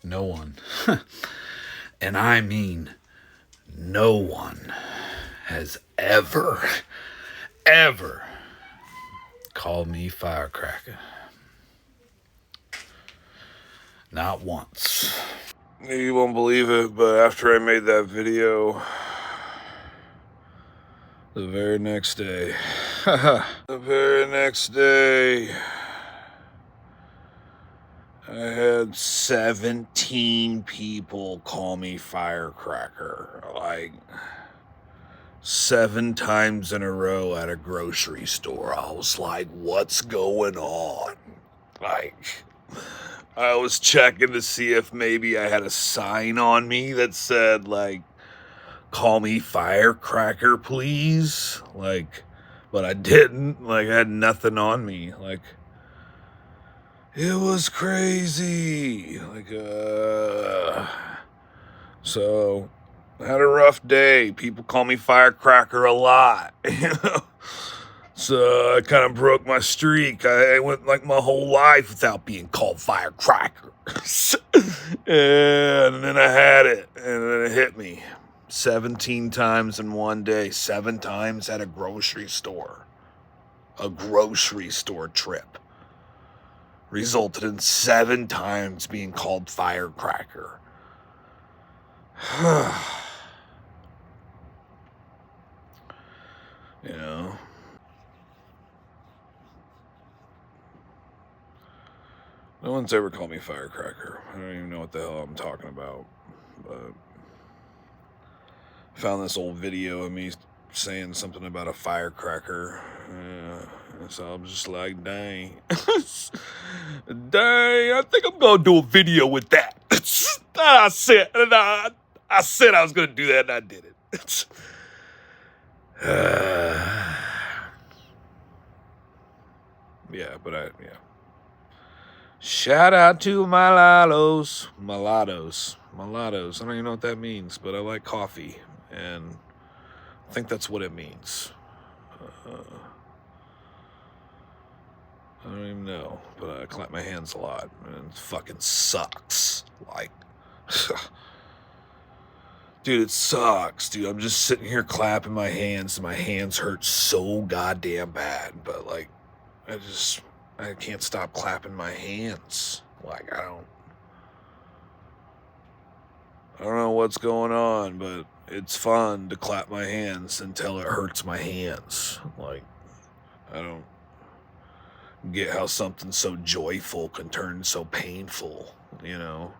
No one, and I mean no one, has ever called me Firecracker. Not once. You won't believe it, but after I made that video, the very next day, I had 17 people call me Firecracker. Like, 7 times in a row at a grocery store. I was like, what's going on? Like, I was checking to see if maybe I had a sign on me that said, like, call me Firecracker, please. Like, but I didn't. Like, I had nothing on me. Like, it was crazy. Like, so I had a rough day. People call me Firecracker a lot. So I kind of broke my streak. I went like my whole life without being called Firecracker. And then I had it, and then it hit me 17 times in one day, 7 times at a grocery store. A grocery store trip resulted in 7 times being called Firecracker. You know? No one's ever called me Firecracker. I don't even know what the hell I'm talking about. But I found this old video of me saying something about a firecracker. So I'm just like, dang. Dang, I think I'm going to do a video with that. I said I was going to do that, and I did it. Yeah. Shout out to mulattoes. I don't even know what that means, but I like coffee, and I think that's what it means. I don't even know, but I clap my hands a lot, and it fucking sucks. Like, dude, it sucks, dude. I'm just sitting here clapping my hands, and my hands hurt so goddamn bad, but like, I can't stop clapping my hands. Like, I don't know what's going on, but it's fun to clap my hands until it hurts my hands. Like, I don't get how something so joyful can turn so painful, you know?